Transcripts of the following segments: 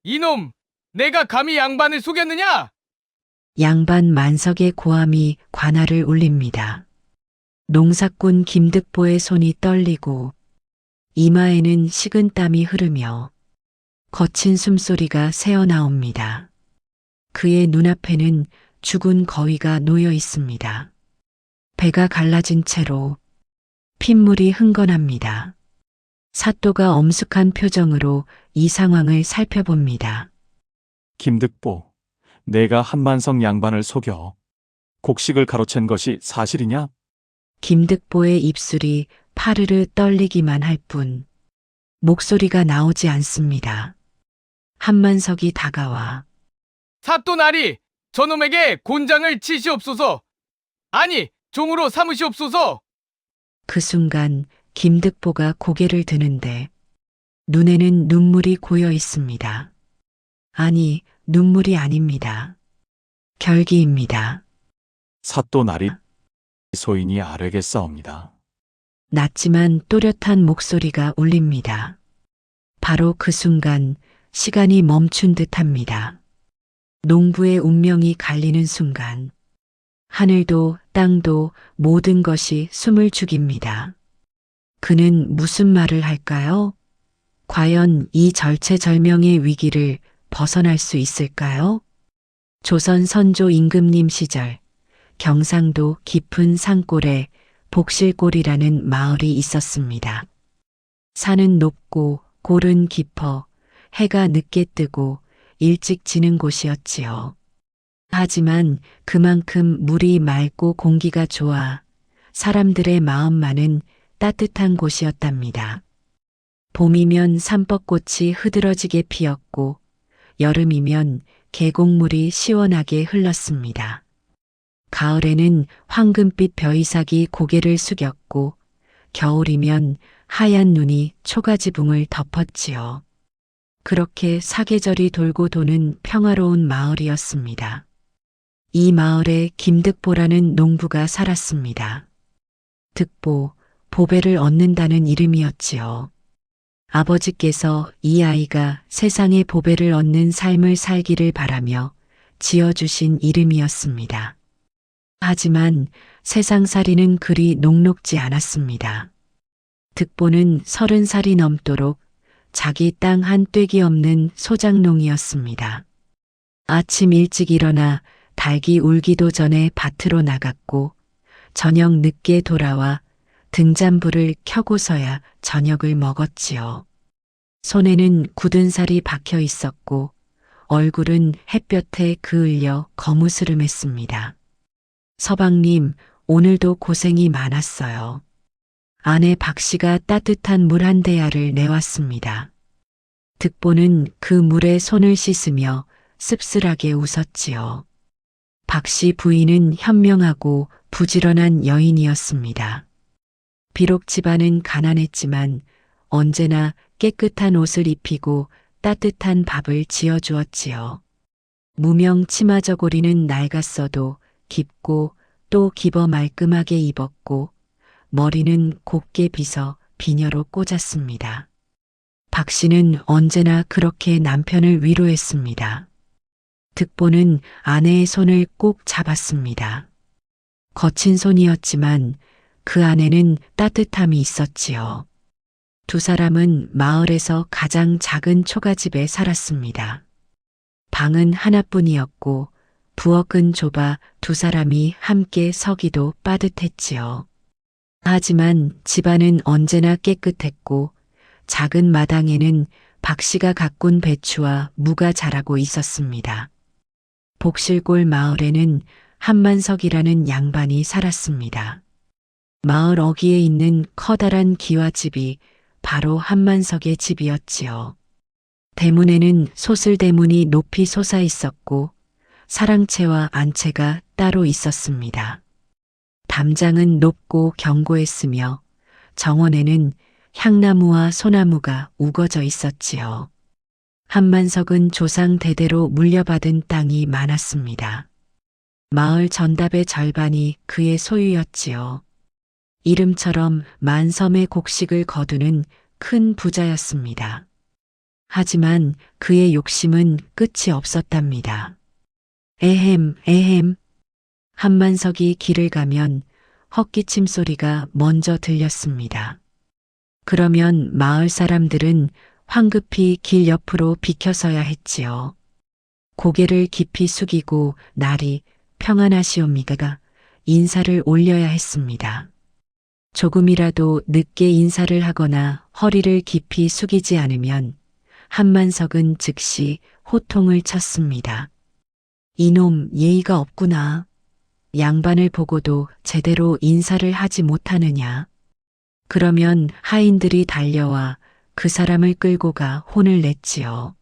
이놈, 내가 감히 양반을 속였느냐? 양반 만석의 고함이 관아를 울립니다. 농사꾼 김득보의 손이 떨리고 이마에는 식은땀이 흐르며 거친 숨소리가 새어나옵니다. 그의 눈앞에는 죽은 거위가 놓여 있습니다. 배가 갈라진 채로 핏물이 흥건합니다. 사또가 엄숙한 표정으로 이 상황을 살펴봅니다. 김득보, 내가 한만성 양반을 속여 곡식을 가로챈 것이 사실이냐? 김득보의 입술이 파르르 떨리기만 할 뿐 목소리가 나오지 않습니다. 한만석이 다가와 사또나리, 저놈에게 곤장을 치시옵소서. 아니, 종으로 삼으시옵소서. 그 순간 김득보가 고개를 드는데 눈에는 눈물이 고여 있습니다. 아니, 눈물이 아닙니다. 결기입니다. 사또 나리 소인이 아뢰겠사옵니다. 낮지만 또렷한 목소리가 울립니다. 바로 그 순간 시간이 멈춘 듯합니다. 농부의 운명이 갈리는 순간 하늘도 땅도 모든 것이 숨을 죽입니다. 그는 무슨 말을 할까요? 과연 이 절체절명의 위기를 벗어날 수 있을까요? 조선 선조 임금님 시절 경상도 깊은 산골에 복실골이라는 마을이 있었습니다. 산은 높고 골은 깊어 해가 늦게 뜨고 일찍 지는 곳이었지요. 하지만 그만큼 물이 맑고 공기가 좋아 사람들의 마음만은 따뜻한 곳이었답니다. 봄이면 삼법꽃이 흐드러지게 피었고 여름이면 계곡물이 시원하게 흘렀습니다. 가을에는 황금빛 벼이삭이 고개를 숙였고 겨울이면 하얀 눈이 초가지붕을 덮었지요. 그렇게 사계절이 돌고 도는 평화로운 마을이었습니다. 이 마을에 김득보라는 농부가 살았습니다. 득보, 보배를 얻는다는 이름이었지요. 아버지께서 이 아이가 세상에 보배를 얻는 삶을 살기를 바라며 지어주신 이름이었습니다. 하지만 세상살이는 그리 녹록지 않았습니다. 득보는 30살이 넘도록 자기 땅 한 떼기 없는 소작농이었습니다. 아침 일찍 일어나 닭이 울기도 전에 밭으로 나갔고 저녁 늦게 돌아와 등잔불을 켜고서야 저녁을 먹었지요. 손에는 굳은 살이 박혀 있었고 얼굴은 햇볕에 그을려 거무스름했습니다. 서방님, 오늘도 고생이 많았어요. 아내 박씨가 따뜻한 물 한 대야를 내왔습니다. 득보는 그 물에 손을 씻으며 씁쓸하게 웃었지요. 박씨 부인은 현명하고 부지런한 여인이었습니다. 비록 집안은 가난했지만 언제나 깨끗한 옷을 입히고 따뜻한 밥을 지어주었지요. 무명 치마 저고리는 낡았어도 깊고 또 집어 말끔하게 입었고 머리는 곱게 빗어 비녀로 꽂았습니다. 박 씨는 언제나 그렇게 남편을 위로했습니다. 득보는 아내의 손을 꼭 잡았습니다. 거친 손이었지만 그 안에는 따뜻함이 있었지요. 두 사람은 마을에서 가장 작은 초가집에 살았습니다. 방은 하나뿐이었고 부엌은 좁아 두 사람이 함께 서기도 빠듯했지요. 하지만 집안은 언제나 깨끗했고 작은 마당에는 박 씨가 가꾼 배추와 무가 자라고 있었습니다. 복실골 마을에는 한만석이라는 양반이 살았습니다. 마을 어귀에 있는 커다란 기와집이 바로 한만석의 집이었지요. 대문에는 소슬대문이 높이 솟아 있었고 사랑채와 안채가 따로 있었습니다. 담장은 높고 견고했으며 정원에는 향나무와 소나무가 우거져 있었지요. 한만석은 조상 대대로 물려받은 땅이 많았습니다. 마을 전답의 절반이 그의 소유였지요. 이름처럼 만섬의 곡식을 거두는 큰 부자였습니다. 하지만 그의 욕심은 끝이 없었답니다. 에헴. 한만석이 길을 가면 헛기침 소리가 먼저 들렸습니다. 그러면 마을 사람들은 황급히 길 옆으로 비켜서야 했지요. 고개를 깊이 숙이고 날이 평안하시옵니까가 인사를 올려야 했습니다. 조금이라도 늦게 인사를 하거나 허리를 깊이 숙이지 않으면 한만석은 즉시 호통을 쳤습니다. 이놈 예의가 없구나. 양반을 보고도 제대로 인사를 하지 못하느냐. 그러면 하인들이 달려와 그 사람을 끌고 가 혼을 냈지요.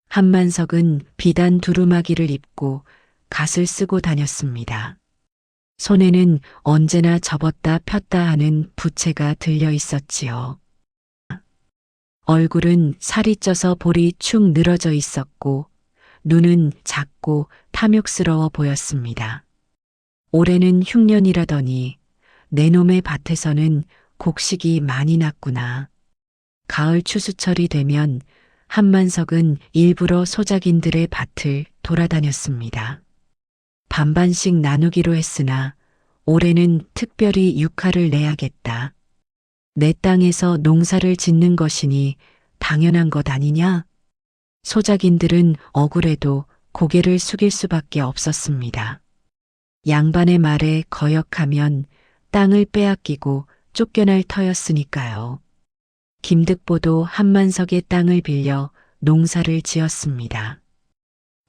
한만석은 비단 두루마기를 입고 갓을 쓰고 다녔습니다. 손에는 언제나 접었다 폈다 하는 부채가 들려 있었지요. 얼굴은 살이 쪄서 볼이 축 늘어져 있었고 눈은 작고 탐욕스러워 보였습니다. 올해는 흉년이라더니 내 놈의 밭에서는 곡식이 많이 났구나. 가을 추수철이 되면 한만석은 일부러 소작인들의 밭을 돌아다녔습니다. 반반씩 나누기로 했으나 올해는 특별히 육화를 내야겠다. 내 땅에서 농사를 짓는 것이니 당연한 것 아니냐? 소작인들은 억울해도 고개를 숙일 수밖에 없었습니다. 양반의 말에 거역하면 땅을 빼앗기고 쫓겨날 터였으니까요. 김득보도 한만석의 땅을 빌려 농사를 지었습니다.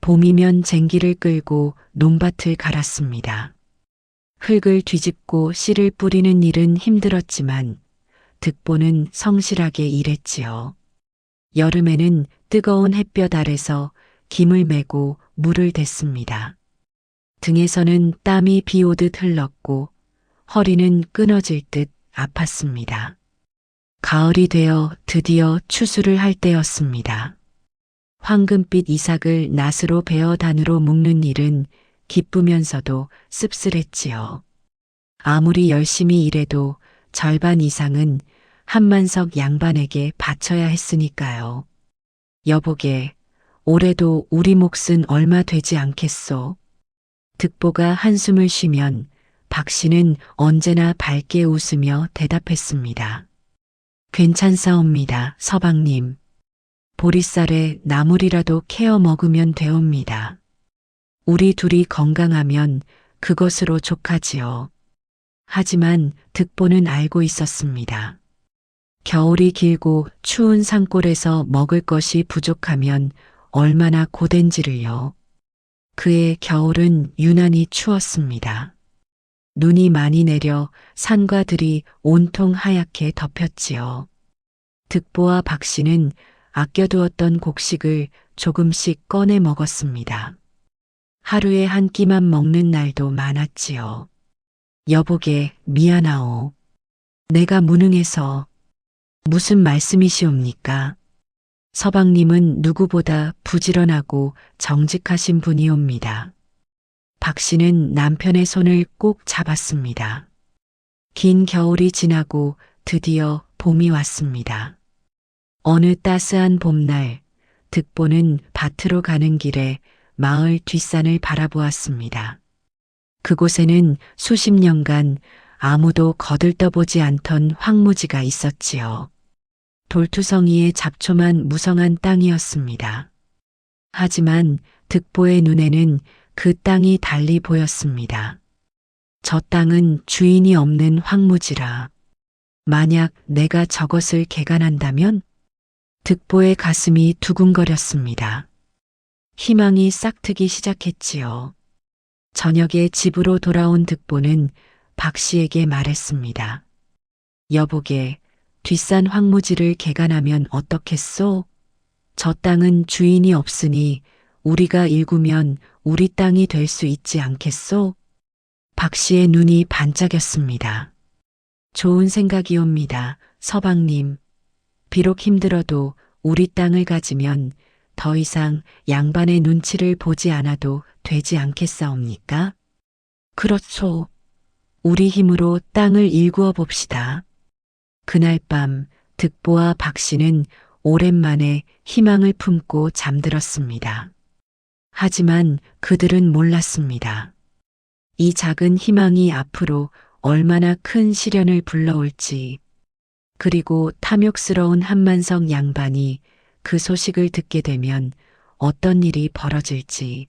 봄이면 쟁기를 끌고 논밭을 갈았습니다. 흙을 뒤집고 씨를 뿌리는 일은 힘들었지만 득보는 성실하게 일했지요. 여름에는 뜨거운 햇볕 아래서 김을 메고 물을 댔습니다. 등에서는 땀이 비 오듯 흘렀고 허리는 끊어질 듯 아팠습니다. 가을이 되어 드디어 추수를 할 때였습니다. 황금빛 이삭을 낫으로 베어 단으로 묶는 일은 기쁘면서도 씁쓸했지요. 아무리 열심히 일해도 절반 이상은 한만석 양반에게 바쳐야 했으니까요. 여보게, 올해도 우리 몫은 얼마 되지 않겠소. 득보가 한숨을 쉬면 박 씨는 언제나 밝게 웃으며 대답했습니다. 괜찮사옵니다, 서방님. 보리쌀에 나물이라도 캐어 먹으면 되옵니다. 우리 둘이 건강하면 그것으로 족하지요. 하지만 득보는 알고 있었습니다. 겨울이 길고 추운 산골에서 먹을 것이 부족하면 얼마나 고된지를요. 그의 겨울은 유난히 추웠습니다. 눈이 많이 내려 산과 들이 온통 하얗게 덮였지요. 득보와 박 씨는 아껴두었던 곡식을 조금씩 꺼내 먹었습니다. 하루에 한 끼만 먹는 날도 많았지요. 여보게, 미안하오. 내가 무능해서. 무슨 말씀이시옵니까? 서방님은 누구보다 부지런하고 정직하신 분이옵니다. 박 씨는 남편의 손을 꼭 잡았습니다. 긴 겨울이 지나고 드디어 봄이 왔습니다. 어느 따스한 봄날, 득보는 밭으로 가는 길에 마을 뒷산을 바라보았습니다. 그곳에는 수십 년간 아무도 거들떠보지 않던 황무지가 있었지요. 돌투성이의 잡초만 무성한 땅이었습니다. 하지만 득보의 눈에는 그 땅이 달리 보였습니다. 저 땅은 주인이 없는 황무지라. 만약 내가 저것을 개간한다면? 득보의 가슴이 두근거렸습니다. 희망이 싹트기 시작했지요. 저녁에 집으로 돌아온 득보는 박 씨에게 말했습니다. 여보게, 뒷산 황무지를 개간하면 어떻겠소? 저 땅은 주인이 없으니 우리가 일구면 우리 땅이 될 수 있지 않겠소? 박 씨의 눈이 반짝였습니다. 좋은 생각이옵니다, 서방님. 비록 힘들어도 우리 땅을 가지면 더 이상 양반의 눈치를 보지 않아도 되지 않겠사옵니까? 그렇소. 우리 힘으로 땅을 일구어 봅시다. 그날 밤 득보와 박 씨는 오랜만에 희망을 품고 잠들었습니다. 하지만 그들은 몰랐습니다. 이 작은 희망이 앞으로 얼마나 큰 시련을 불러올지, 그리고 탐욕스러운 한만성 양반이 그 소식을 듣게 되면 어떤 일이 벌어질지.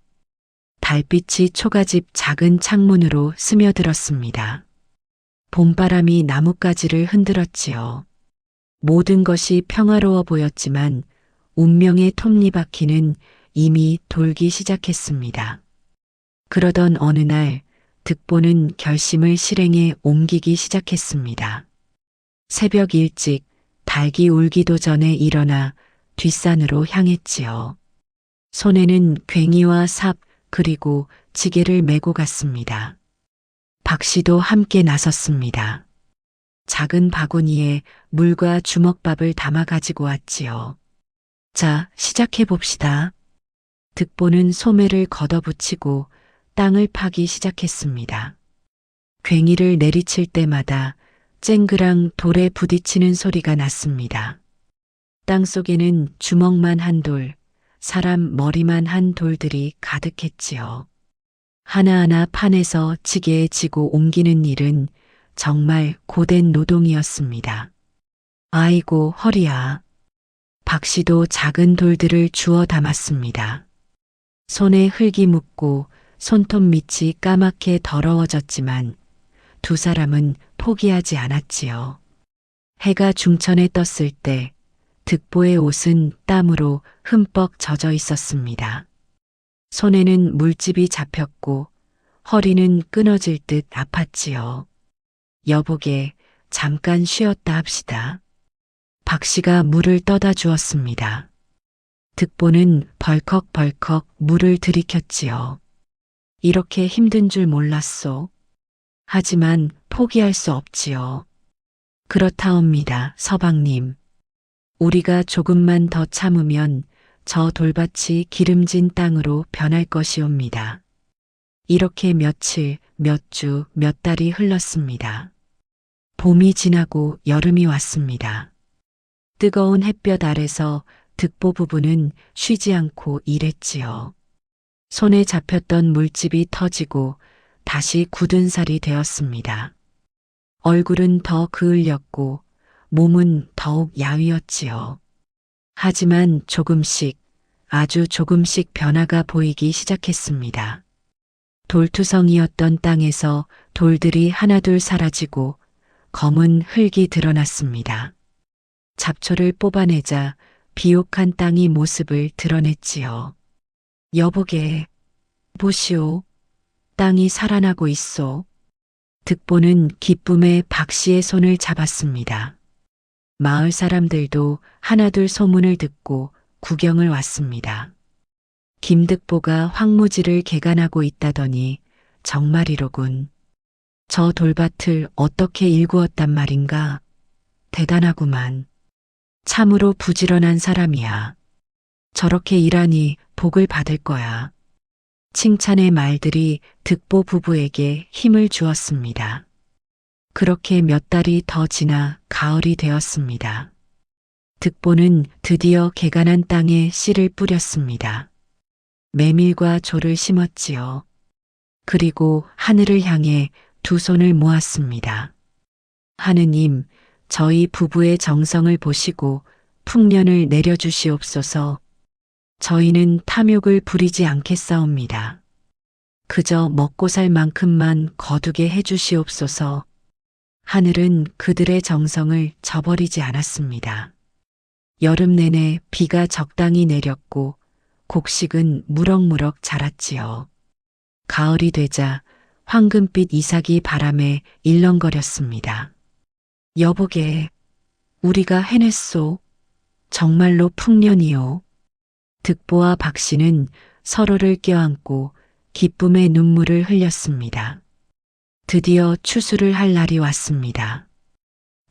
달빛이 초가집 작은 창문으로 스며들었습니다. 봄바람이 나뭇가지를 흔들었지요. 모든 것이 평화로워 보였지만 운명의 톱니바퀴는 이미 돌기 시작했습니다. 그러던 어느 날 득보는 결심을 실행에 옮기기 시작했습니다. 새벽 일찍 닭이 울기도 전에 일어나 뒷산으로 향했지요. 손에는 괭이와 삽 그리고 지게를 메고 갔습니다. 박씨도 함께 나섰습니다. 작은 바구니에 물과 주먹밥을 담아 가지고 왔지요. 자, 시작해 봅시다. 득보는 소매를 걷어붙이고 땅을 파기 시작했습니다. 괭이를 내리칠 때마다 쨍그랑 돌에 부딪히는 소리가 났습니다. 땅속에는 주먹만 한 돌, 사람 머리만 한 돌들이 가득했지요. 하나하나 판에서 지게에 지고 옮기는 일은 정말 고된 노동이었습니다. 아이고 허리야. 박씨도 작은 돌들을 주워 담았습니다. 손에 흙이 묻고 손톱 밑이 까맣게 더러워졌지만 두 사람은 포기하지 않았지요. 해가 중천에 떴을 때 득보의 옷은 땀으로 흠뻑 젖어 있었습니다. 손에는 물집이 잡혔고 허리는 끊어질 듯 아팠지요. 여보게, 잠깐 쉬었다 합시다. 박씨가 물을 떠다 주었습니다. 득보는 벌컥벌컥 물을 들이켰지요. 이렇게 힘든 줄 몰랐소. 하지만 포기할 수 없지요. 그렇다옵니다, 서방님. 우리가 조금만 더 참으면 저 돌밭이 기름진 땅으로 변할 것이옵니다. 이렇게 며칠, 몇 주, 몇 달이 흘렀습니다. 봄이 지나고 여름이 왔습니다. 뜨거운 햇볕 아래서 득보 부부는 쉬지 않고 일했지요. 손에 잡혔던 물집이 터지고 다시 굳은 살이 되었습니다. 얼굴은 더 그을렸고 몸은 더욱 야위었지요. 하지만 조금씩, 아주 조금씩 변화가 보이기 시작했습니다. 돌투성이었던 땅에서 돌들이 하나둘 사라지고 검은 흙이 드러났습니다. 잡초를 뽑아내자 비옥한 땅이 모습을 드러냈지요. 여보게, 보시오. 땅이 살아나고 있소. 득보는 기쁨에 박씨의 손을 잡았습니다. 마을 사람들도 하나둘 소문을 듣고 구경을 왔습니다. 김득보가 황무지를 개간하고 있다더니 정말이로군. 저 돌밭을 어떻게 일구었단 말인가. 대단하구만. 참으로 부지런한 사람이야. 저렇게 일하니 복을 받을 거야. 칭찬의 말들이 득보 부부에게 힘을 주었습니다. 그렇게 몇 달이 더 지나 가을이 되었습니다. 득보는 드디어 개간한 땅에 씨를 뿌렸습니다. 메밀과 조를 심었지요. 그리고 하늘을 향해 두 손을 모았습니다. 하느님, 저희 부부의 정성을 보시고 풍년을 내려주시옵소서. 저희는 탐욕을 부리지 않겠사옵니다. 그저 먹고 살 만큼만 거두게 해주시옵소서. 하늘은 그들의 정성을 저버리지 않았습니다. 여름 내내 비가 적당히 내렸고 곡식은 무럭무럭 자랐지요. 가을이 되자 황금빛 이삭이 바람에 일렁거렸습니다. 여보게, 우리가 해냈소. 정말로 풍년이요. 득보와 박씨는 서로를 껴안고 기쁨의 눈물을 흘렸습니다. 드디어 추수를 할 날이 왔습니다.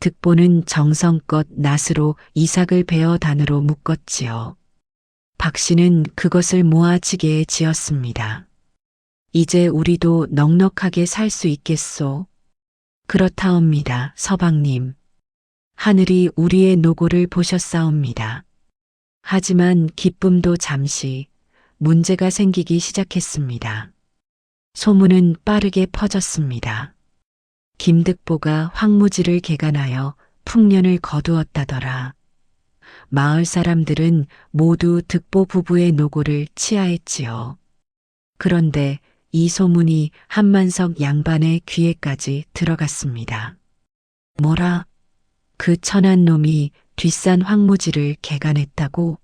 득보는 정성껏 낫으로 이삭을 베어 단으로 묶었지요. 박씨는 그것을 모아 지게에 지었습니다. 이제 우리도 넉넉하게 살 수 있겠소. 그렇다옵니다, 서방님. 하늘이 우리의 노고를 보셨사옵니다. 하지만 기쁨도 잠시 문제가 생기기 시작했습니다. 소문은 빠르게 퍼졌습니다. 김득보가 황무지를 개간하여 풍년을 거두었다더라. 마을 사람들은 모두 득보 부부의 노고를 치하했지요. 그런데 이 소문이 한만석 양반의 귀에까지 들어갔습니다. 뭐라? 그 천한 놈이 뒷산 황무지를 개간했다고?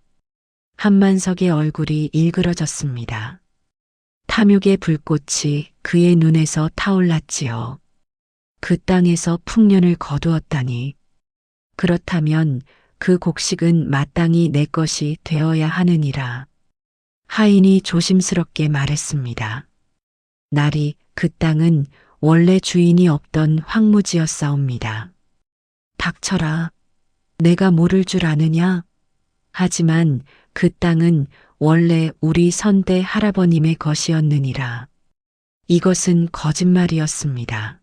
한만석의 얼굴이 일그러졌습니다. 탐욕의 불꽃이 그의 눈에서 타올랐지요. 그 땅에서 풍년을 거두었다니. 그렇다면 그 곡식은 마땅히 내 것이 되어야 하느니라. 하인이 조심스럽게 말했습니다. 나리, 그 땅은 원래 주인이 없던 황무지였사옵니다. 닥쳐라. 내가 모를 줄 아느냐? 하지만 그 땅은 원래 우리 선대 할아버님의 것이었느니라. 이것은 거짓말이었습니다.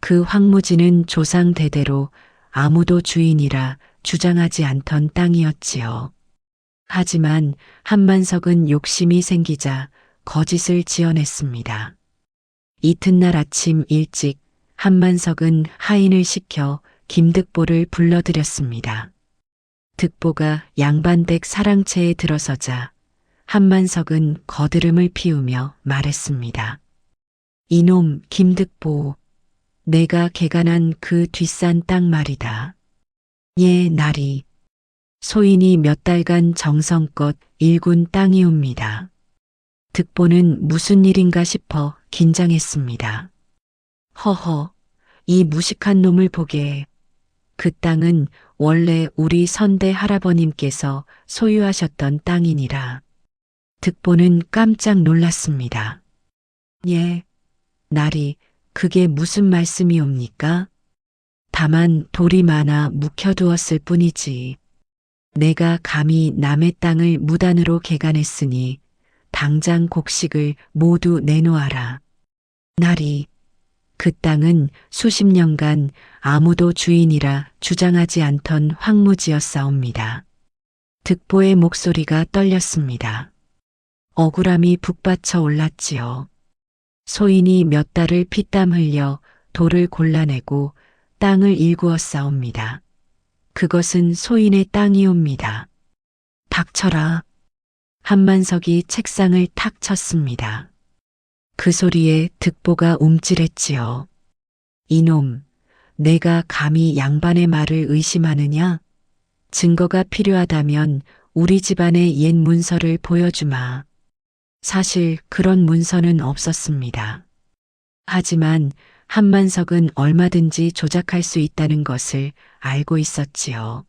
그 황무지는 조상 대대로 아무도 주인이라 주장하지 않던 땅이었지요. 하지만 한만석은 욕심이 생기자 거짓을 지어냈습니다. 이튿날 아침 일찍 한만석은 하인을 시켜 김득보를 불러들였습니다. 득보가 양반댁 사랑채에 들어서자 한만석은 거드름을 피우며 말했습니다. 이놈 김득보, 내가 개간한 그 뒷산 땅 말이다. 예, 나리. 소인이 몇 달간 정성껏 일군 땅이옵니다. 득보는 무슨 일인가 싶어 긴장했습니다. 허허, 이 무식한 놈을 보게. 그 땅은 원래 우리 선대 할아버님께서 소유하셨던 땅이니라. 득보는 깜짝 놀랐습니다. 예, 나리, 그게 무슨 말씀이옵니까? 다만 돌이 많아 묵혀두었을 뿐이지. 내가 감히 남의 땅을 무단으로 개간했으니 당장 곡식을 모두 내놓아라. 나리, 그 땅은 수십 년간 아무도 주인이라 주장하지 않던 황무지였사옵니다. 득보의 목소리가 떨렸습니다. 억울함이 북받쳐 올랐지요. 소인이 몇 달을 피땀 흘려 돌을 골라내고 땅을 일구었사옵니다. 그것은 소인의 땅이옵니다. 닥쳐라. 한만석이 책상을 탁 쳤습니다. 그 소리에 득보가 움찔했지요. 이놈, 내가 감히 양반의 말을 의심하느냐? 증거가 필요하다면 우리 집안의 옛 문서를 보여주마. 사실 그런 문서는 없었습니다. 하지만 한만석은 얼마든지 조작할 수 있다는 것을 알고 있었지요.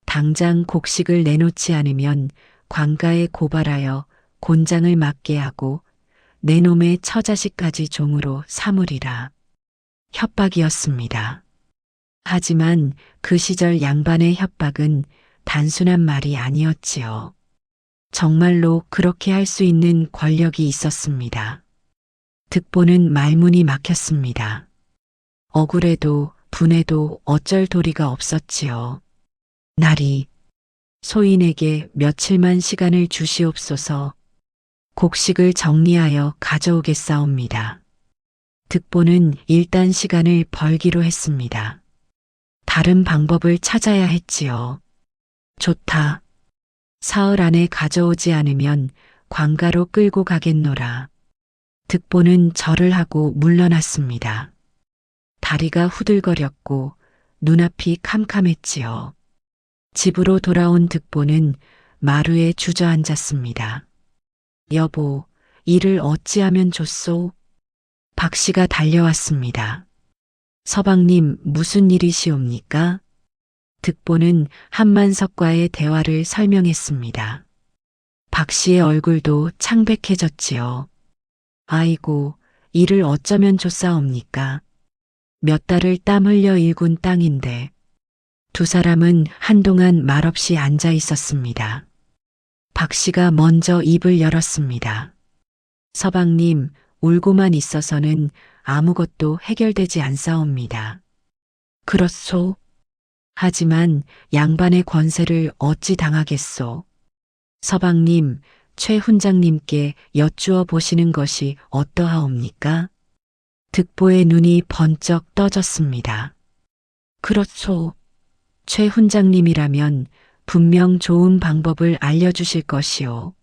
당장 곡식을 내놓지 않으면 관가에 고발하여 곤장을 맞게 하고 내 놈의 처자식까지 종으로 삼으리라. 협박이었습니다. 하지만 그 시절 양반의 협박은 단순한 말이 아니었지요. 정말로 그렇게 할 수 있는 권력이 있었습니다. 득보는 말문이 막혔습니다. 억울해도 분해도 어쩔 도리가 없었지요. 나리, 소인에게 며칠만 시간을 주시옵소서. 곡식을 정리하여 가져오겠사옵니다. 득보는 일단 시간을 벌기로 했습니다. 다른 방법을 찾아야 했지요. 좋다. 사흘 안에 가져오지 않으면 관가로 끌고 가겠노라. 득보는 절을 하고 물러났습니다. 다리가 후들거렸고 눈앞이 캄캄했지요. 집으로 돌아온 득보는 마루에 주저앉았습니다. 여보, 이를 어찌하면 좋소? 박 씨가 달려왔습니다. 서방님, 무슨 일이시옵니까? 득보는 한만석과의 대화를 설명했습니다. 박 씨의 얼굴도 창백해졌지요. 아이고, 이를 어쩌면 좋사옵니까? 몇 달을 땀 흘려 일군 땅인데. 두 사람은 한동안 말없이 앉아 있었습니다. 박 씨가 먼저 입을 열었습니다. 서방님, 울고만 있어서는 아무것도 해결되지 않사옵니다. 그렇소? 하지만 양반의 권세를 어찌 당하겠소. 서방님, 최 훈장님께 여쭈어 보시는 것이 어떠하옵니까? 득보의 눈이 번쩍 떠졌습니다. 그렇소. 최 훈장님이라면 분명 좋은 방법을 알려주실 것이오.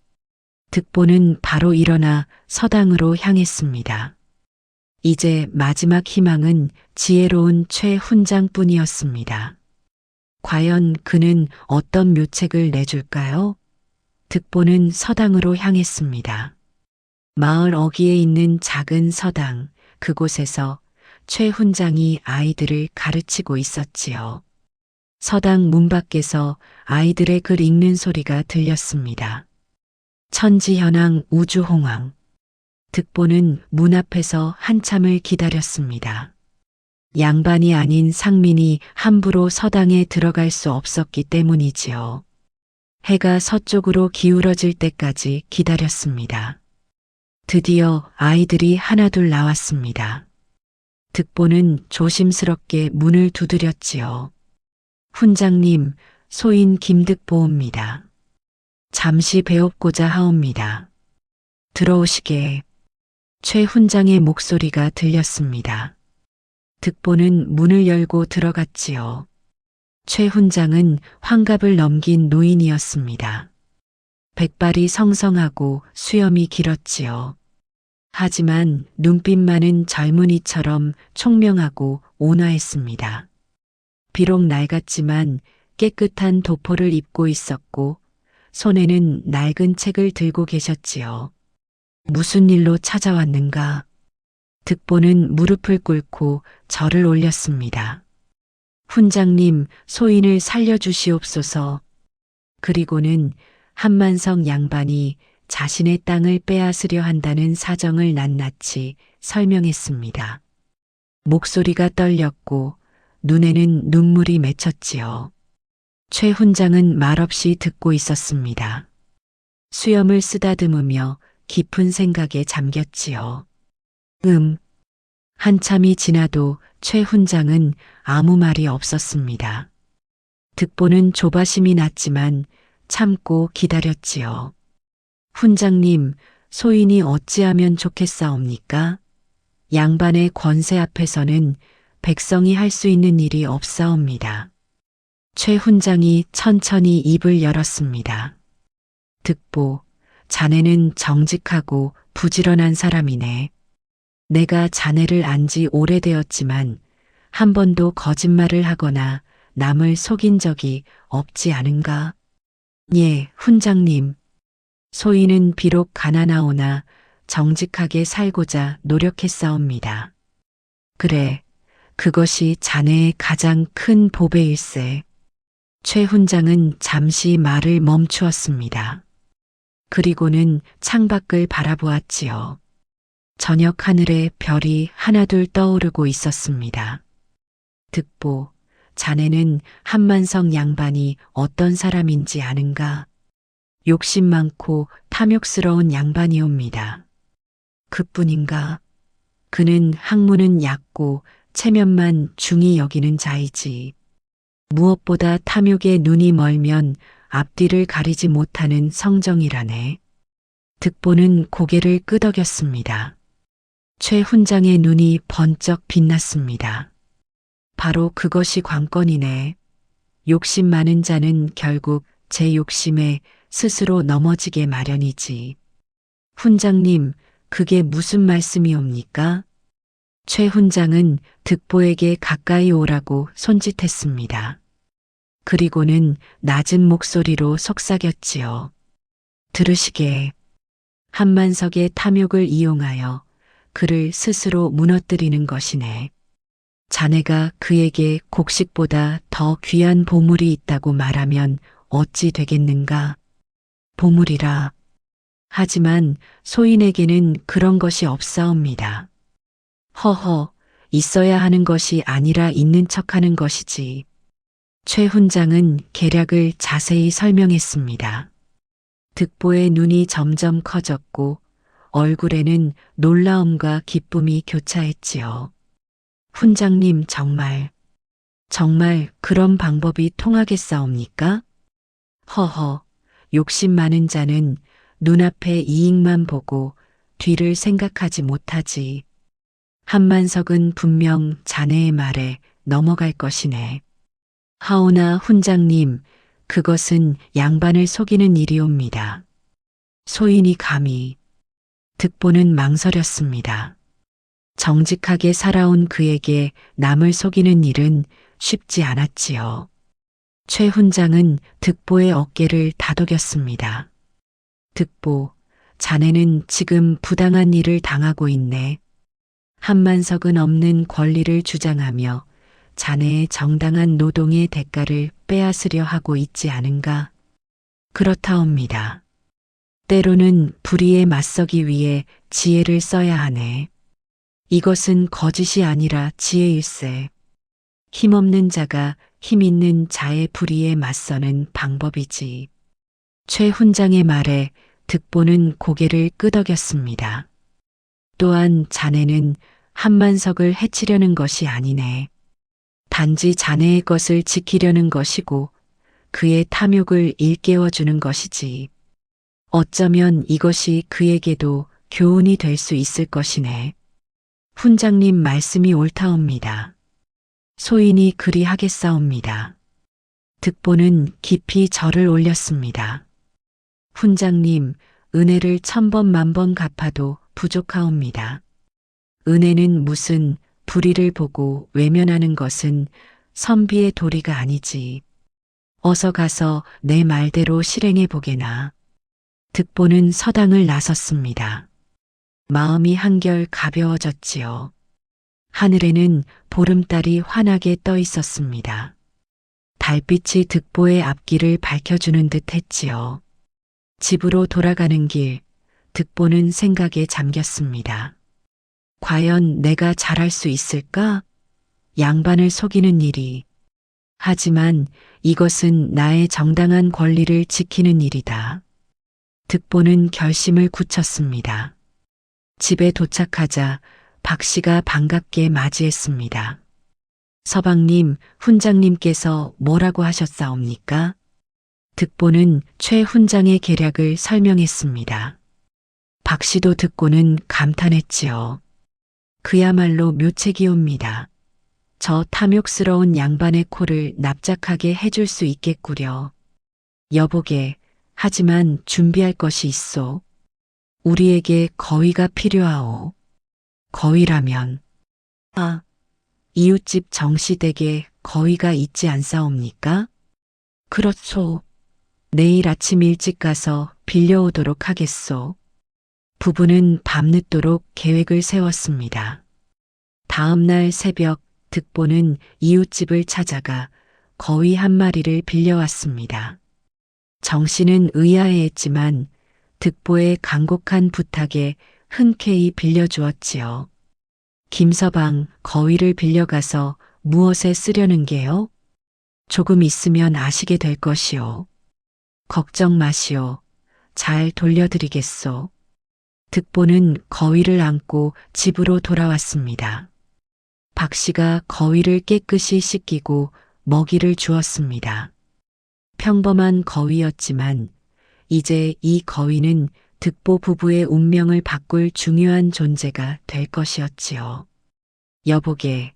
득보는 바로 일어나 서당으로 향했습니다. 이제 마지막 희망은 지혜로운 최 훈장뿐이었습니다. 과연 그는 어떤 묘책을 내줄까요? 득보는 서당으로 향했습니다. 마을 어귀에 있는 작은 서당, 그곳에서 최 훈장이 아이들을 가르치고 있었지요. 서당 문 밖에서 아이들의 글 읽는 소리가 들렸습니다. 천지현황 우주홍황. 득보는 문 앞에서 한참을 기다렸습니다. 양반이 아닌 상민이 함부로 서당에 들어갈 수 없었기 때문이지요. 해가 서쪽으로 기울어질 때까지 기다렸습니다. 드디어 아이들이 하나둘 나왔습니다. 득보는 조심스럽게 문을 두드렸지요. 훈장님, 소인 김득보옵니다. 잠시 배웁고자 하옵니다. 들어오시게. 최 훈장의 목소리가 들렸습니다. 득보는 문을 열고 들어갔지요. 최 훈장은 환갑을 넘긴 노인이었습니다. 백발이 성성하고 수염이 길었지요. 하지만 눈빛만은 젊은이처럼 총명하고 온화했습니다. 비록 낡았지만 깨끗한 도포를 입고 있었고 손에는 낡은 책을 들고 계셨지요. 무슨 일로 찾아왔는가? 득보는 무릎을 꿇고 절을 올렸습니다. 훈장님, 소인을 살려주시옵소서. 그리고는 한만성 양반이 자신의 땅을 빼앗으려 한다는 사정을 낱낱이 설명했습니다. 목소리가 떨렸고 눈에는 눈물이 맺혔지요. 최 훈장은 말없이 듣고 있었습니다. 수염을 쓰다듬으며 깊은 생각에 잠겼지요. 한참이 지나도 최 훈장은 아무 말이 없었습니다. 득보는 조바심이 났지만 참고 기다렸지요. 훈장님, 소인이 어찌하면 좋겠사옵니까? 양반의 권세 앞에서는 백성이 할 수 있는 일이 없사옵니다. 최 훈장이 천천히 입을 열었습니다. 득보, 자네는 정직하고 부지런한 사람이네. 내가 자네를 안 지 오래되었지만 한 번도 거짓말을 하거나 남을 속인 적이 없지 않은가? 예, 훈장님. 소인은 비록 가난하오나 정직하게 살고자 노력했사옵니다. 그래, 그것이 자네의 가장 큰 보배일세. 최 훈장은 잠시 말을 멈추었습니다. 그리고는 창밖을 바라보았지요. 저녁 하늘에 별이 하나둘 떠오르고 있었습니다. 득보, 자네는 한만성 양반이 어떤 사람인지 아는가? 욕심 많고 탐욕스러운 양반이옵니다. 그뿐인가? 그는 학문은 얕고 체면만 중히 여기는 자이지. 무엇보다 탐욕에 눈이 멀면 앞뒤를 가리지 못하는 성정이라네. 득보는 고개를 끄덕였습니다. 최 훈장의 눈이 번쩍 빛났습니다. 바로 그것이 관건이네. 욕심 많은 자는 결국 제 욕심에 스스로 넘어지게 마련이지. 훈장님, 그게 무슨 말씀이옵니까? 최 훈장은 득보에게 가까이 오라고 손짓했습니다. 그리고는 낮은 목소리로 속삭였지요. 들으시게. 한만석의 탐욕을 이용하여 그를 스스로 무너뜨리는 것이네. 자네가 그에게 곡식보다 더 귀한 보물이 있다고 말하면 어찌 되겠는가? 보물이라. 하지만 소인에게는 그런 것이 없사옵니다. 허허, 있어야 하는 것이 아니라 있는 척하는 것이지. 최 훈장은 계략을 자세히 설명했습니다. 득보의 눈이 점점 커졌고 얼굴에는 놀라움과 기쁨이 교차했지요. 훈장님 정말. 정말 그런 방법이 통하겠사옵니까? 허허, 욕심 많은 자는 눈앞의 이익만 보고 뒤를 생각하지 못하지. 한만석은 분명 자네의 말에 넘어갈 것이네. 하오나 훈장님, 그것은 양반을 속이는 일이옵니다. 소인이 감히. 득보는 망설였습니다. 정직하게 살아온 그에게 남을 속이는 일은 쉽지 않았지요. 최 훈장은 득보의 어깨를 다독였습니다. 득보, 자네는 지금 부당한 일을 당하고 있네. 한만석은 없는 권리를 주장하며 자네의 정당한 노동의 대가를 빼앗으려 하고 있지 않은가? 그렇다옵니다. 때로는 불의에 맞서기 위해 지혜를 써야 하네. 이것은 거짓이 아니라 지혜일세. 힘없는 자가 힘 있는 자의 불의에 맞서는 방법이지. 최 훈장의 말에 득보는 고개를 끄덕였습니다. 또한 자네는 한만석을 해치려는 것이 아니네. 단지 자네의 것을 지키려는 것이고 그의 탐욕을 일깨워주는 것이지. 어쩌면 이것이 그에게도 교훈이 될 수 있을 것이네. 훈장님 말씀이 옳다옵니다. 소인이 그리하겠사옵니다. 득보는 깊이 절을 올렸습니다. 훈장님, 은혜를 1000번 만번 갚아도 부족하옵니다. 은혜는 무슨 불의를 보고 외면하는 것은 선비의 도리가 아니지. 어서 가서 내 말대로 실행해 보게나. 득보는 서당을 나섰습니다. 마음이 한결 가벼워졌지요. 하늘에는 보름달이 환하게 떠 있었습니다. 달빛이 득보의 앞길을 밝혀주는 듯 했지요. 집으로 돌아가는 길, 득보는 생각에 잠겼습니다. 과연 내가 잘할 수 있을까? 양반을 속이는 일이. 하지만 이것은 나의 정당한 권리를 지키는 일이다. 득보는 결심을 굳혔습니다. 집에 도착하자 박 씨가 반갑게 맞이했습니다. 서방님, 훈장님께서 뭐라고 하셨사옵니까? 득보는 최 훈장의 계략을 설명했습니다. 박 씨도 듣고는 감탄했지요. 그야말로 묘책이옵니다. 저 탐욕스러운 양반의 코를 납작하게 해줄 수 있겠구려. 여보게, 하지만 준비할 것이 있소. 우리에게 거위가 필요하오. 거위라면, 이웃집 정씨댁에 거위가 있지 않사옵니까? 그렇소. 내일 아침 일찍 가서 빌려오도록 하겠소. 부부는 밤늦도록 계획을 세웠습니다. 다음 날 새벽 득보는 이웃집을 찾아가 거위 한 마리를 빌려왔습니다. 정씨는 의아해했지만 득보의 간곡한 부탁에 흔쾌히 빌려주었지요. 김서방, 거위를 빌려가서 무엇에 쓰려는 게요? 조금 있으면 아시게 될 것이오. 걱정 마시오. 잘 돌려드리겠소. 득보는 거위를 안고 집으로 돌아왔습니다. 박 씨가 거위를 깨끗이 씻기고 먹이를 주었습니다. 평범한 거위였지만 이제 이 거위는 득보 부부의 운명을 바꿀 중요한 존재가 될 것이었지요. 여보게,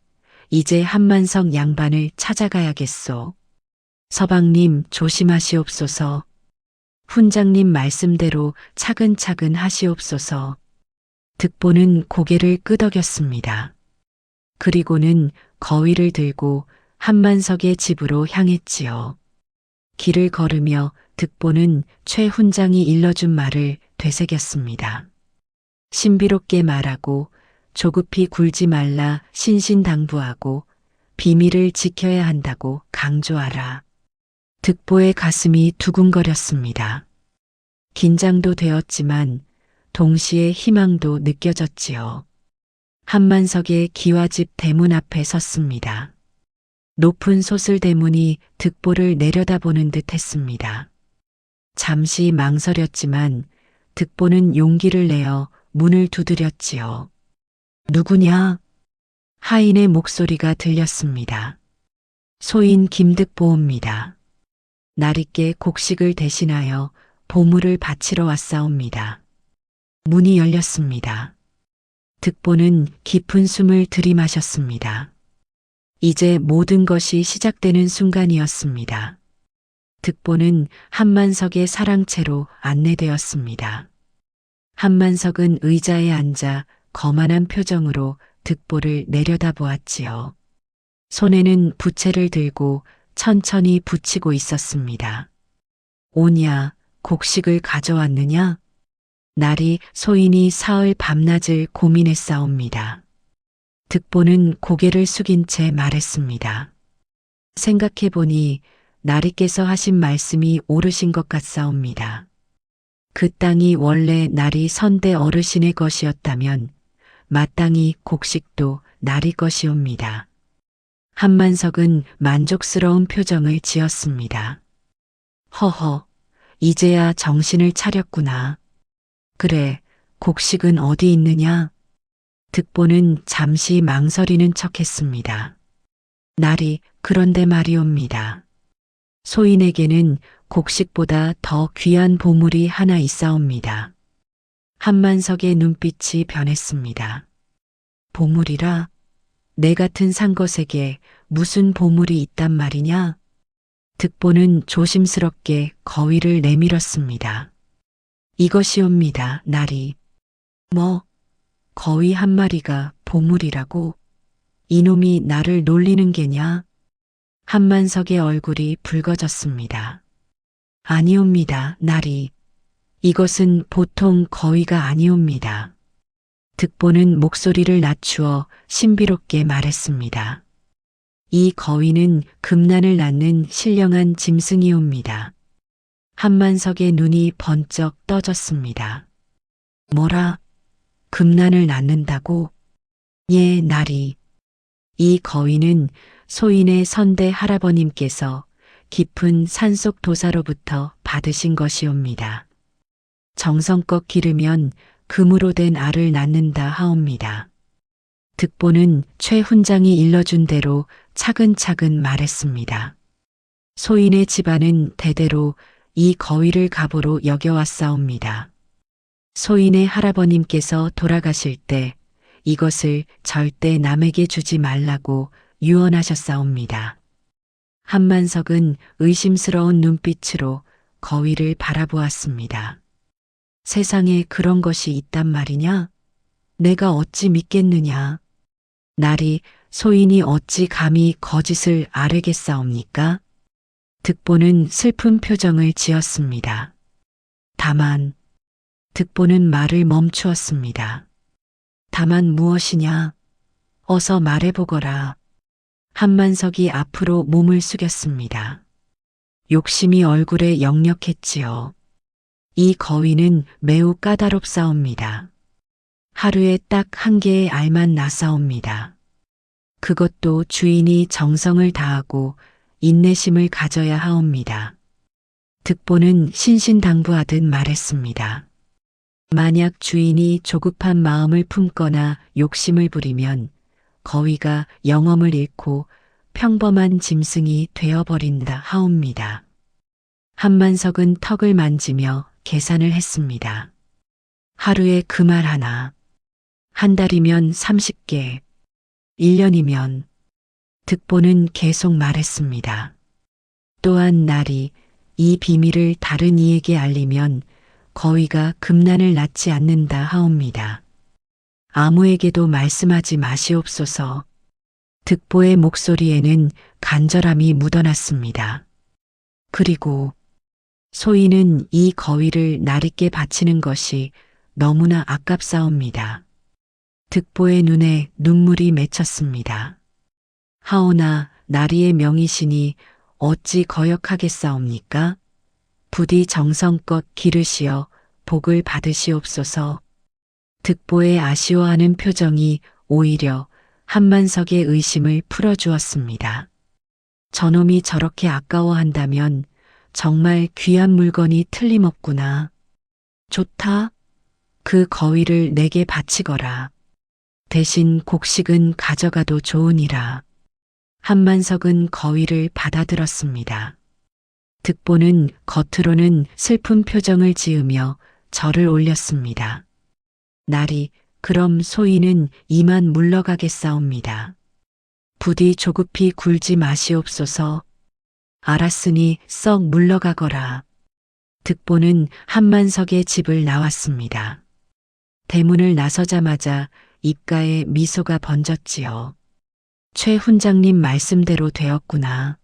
이제 한만석 양반을 찾아가야겠소. 서방님 조심하시옵소서. 훈장님 말씀대로 차근차근 하시옵소서. 득보는 고개를 끄덕였습니다. 그리고는 거위를 들고 한만석의 집으로 향했지요. 길을 걸으며 득보는 최 훈장이 일러준 말을 되새겼습니다. 신비롭게 말하고 조급히 굴지 말라 신신당부하고 비밀을 지켜야 한다고 강조하라. 득보의 가슴이 두근거렸습니다. 긴장도 되었지만 동시에 희망도 느껴졌지요. 한만석의 기와집 대문 앞에 섰습니다. 높은 소슬 대문이 득보를 내려다보는 듯 했습니다. 잠시 망설였지만 득보는 용기를 내어 문을 두드렸지요. 누구냐? 하인의 목소리가 들렸습니다. 소인 김득보입니다. 날있게 곡식을 대신하여 보물을 바치러 왔사옵니다. 문이 열렸습니다. 득보는 깊은 숨을 들이마셨습니다. 이제 모든 것이 시작되는 순간이었습니다. 득보는 한만석의 사랑채로 안내되었습니다. 한만석은 의자에 앉아 거만한 표정으로 득보를 내려다보았지요. 손에는 부채를 들고 천천히 붙이고 있었습니다. 오냐, 곡식을 가져왔느냐? 날이 소인이 사흘 밤낮을 고민했사옵니다. 득보는 고개를 숙인 채 말했습니다. 생각해보니 나리께서 하신 말씀이 옳으신 것 같사옵니다. 그 땅이 원래 나리 선대 어르신의 것이었다면 마땅히 곡식도 나리 것이옵니다. 한만석은 만족스러운 표정을 지었습니다. 허허, 이제야 정신을 차렸구나. 그래, 곡식은 어디 있느냐? 득보는 잠시 망설이는 척했습니다. 나리, 그런데 말이옵니다. 소인에게는 곡식보다 더 귀한 보물이 하나 있사옵니다. 한만석의 눈빛이 변했습니다. 보물이라? 내 같은 상것에게 무슨 보물이 있단 말이냐? 득보는 조심스럽게 거위를 내밀었습니다. 이것이옵니다, 나리. 뭐, 거위 한 마리가 보물이라고? 이놈이 나를 놀리는 게냐? 한만석의 얼굴이 붉어졌습니다. 아니옵니다, 나리. 이것은 보통 거위가 아니옵니다. 득보는 목소리를 낮추어 신비롭게 말했습니다. 이 거위는 금난을 낳는 신령한 짐승이옵니다. 한만석의 눈이 번쩍 떠졌습니다. 뭐라? 금난을 낳는다고? 예, 나리. 이 거위는 소인의 선대 할아버님께서 깊은 산속 도사로부터 받으신 것이옵니다. 정성껏 기르면 금으로 된 알을 낳는다 하옵니다. 득보는 최 훈장이 일러준 대로 차근차근 말했습니다. 소인의 집안은 대대로 이 거위를 갑오로 여겨왔사옵니다. 소인의 할아버님께서 돌아가실 때 이것을 절대 남에게 주지 말라고 유언하셨사옵니다. 한만석은 의심스러운 눈빛으로 거위를 바라보았습니다. 세상에 그런 것이 있단 말이냐? 내가 어찌 믿겠느냐? 날이 소인이 어찌 감히 거짓을 아뢰겠사옵니까? 득보는 슬픈 표정을 지었습니다. 다만 득보는 말을 멈추었습니다. 다만 무엇이냐? 어서 말해보거라. 한만석이 앞으로 몸을 숙였습니다. 욕심이 얼굴에 역력했지요. 이 거위는 매우 까다롭사옵니다. 하루에 딱 한 개의 알만 낳사옵니다. 그것도 주인이 정성을 다하고 인내심을 가져야 하옵니다. 득보는 신신당부하듯 말했습니다. 만약 주인이 조급한 마음을 품거나 욕심을 부리면 거위가 영험을 잃고 평범한 짐승이 되어버린다 하옵니다. 한만석은 턱을 만지며 계산을 했습니다. 하루에 그 말 하나, 한 달이면 30개, 1년이면 득보는 계속 말했습니다. 또한 날이 이 비밀을 다른 이에게 알리면 거위가 금난을 낳지 않는다 하옵니다. 아무에게도 말씀하지 마시옵소서. 득보의 목소리에는 간절함이 묻어났습니다. 그리고 소인은 이 거위를 나리께 바치는 것이 너무나 아깝사옵니다. 득보의 눈에 눈물이 맺혔습니다. 하오나 나리의 명이시니 어찌 거역하겠사옵니까? 부디 정성껏 기르시어 복을 받으시옵소서. 득보의 아쉬워하는 표정이 오히려 한만석의 의심을 풀어주었습니다. 저놈이 저렇게 아까워한다면 정말 귀한 물건이 틀림없구나. 좋다. 그 거위를 내게 바치거라. 대신 곡식은 가져가도 좋으니라. 한만석은 거위를 받아들었습니다. 득보는 겉으로는 슬픈 표정을 지으며 절을 올렸습니다. 날이 그럼 소인은 이만 물러가겠사옵니다. 부디 조급히 굴지 마시옵소서. 알았으니 썩 물러가거라. 득보는 한만석의 집을 나왔습니다. 대문을 나서자마자 입가에 미소가 번졌지요. 최 훈장님 말씀대로 되었구나.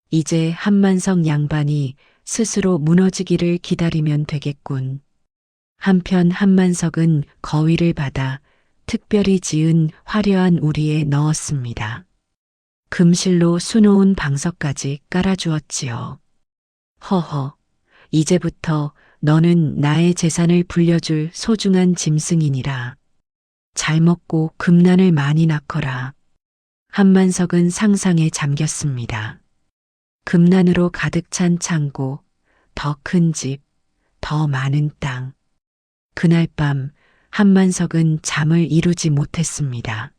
이제 한만석 양반이 스스로 무너지기를 기다리면 되겠군. 한편 한만석은 거위를 받아 특별히 지은 화려한 우리에 넣었습니다. 금실로 수놓은 방석까지 깔아주었지요. 허허, 이제부터 너는 나의 재산을 불려줄 소중한 짐승이니라. 잘 먹고 금난을 많이 낳거라. 한만석은 상상에 잠겼습니다. 금난으로 가득 찬 창고, 더 큰 집, 더 많은 땅. 그날 밤 한만석은 잠을 이루지 못했습니다.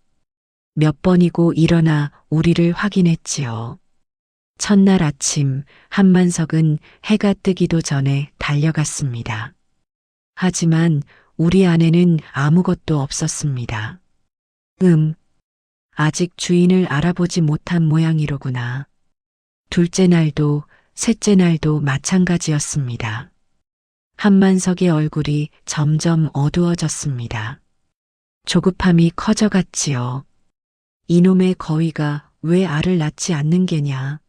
몇 번이고 일어나 우리를 확인했지요. 첫날 아침 한만석은 해가 뜨기도 전에 달려갔습니다. 하지만 우리 안에는 아무것도 없었습니다. 아직 주인을 알아보지 못한 모양이로구나. 둘째 날도 셋째 날도 마찬가지였습니다. 한만석의 얼굴이 점점 어두워졌습니다. 조급함이 커져갔지요. 이놈의 거위가 왜 알을 낳지 않는 게냐.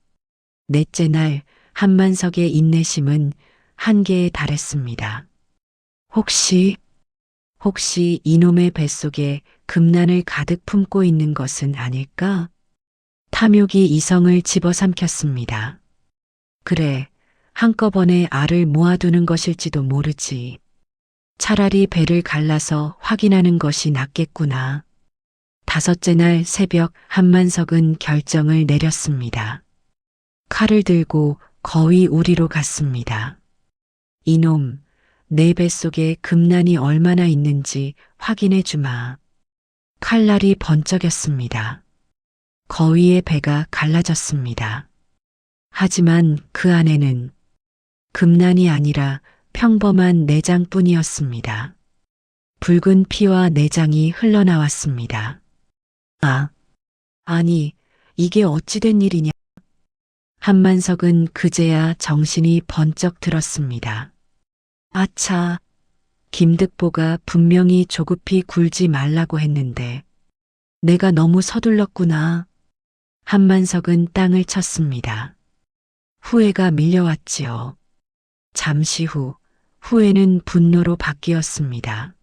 넷째 날 한만석의 인내심은 한계에 달했습니다. 혹시 이놈의 뱃속에 금난을 가득 품고 있는 것은 아닐까? 탐욕이 이성을 집어삼켰습니다. 그래, 한꺼번에 알을 모아두는 것일지도 모르지. 차라리 배를 갈라서 확인하는 것이 낫겠구나. 다섯째 날 새벽 한만석은 결정을 내렸습니다. 칼을 들고 거위 우리로 갔습니다. 이놈, 내 뱃속에 금난이 얼마나 있는지 확인해 주마. 칼날이 번쩍였습니다. 거위의 배가 갈라졌습니다. 하지만 그 안에는 금난이 아니라 평범한 내장뿐이었습니다. 붉은 피와 내장이 흘러나왔습니다. 아니, 이게 어찌된 일이냐? 한만석은 그제야 정신이 번쩍 들었습니다. 아차, 김득보가 분명히 조급히 굴지 말라고 했는데 내가 너무 서둘렀구나. 한만석은 땅을 쳤습니다. 후회가 밀려왔지요. 잠시 후 후회는 분노로 바뀌었습니다.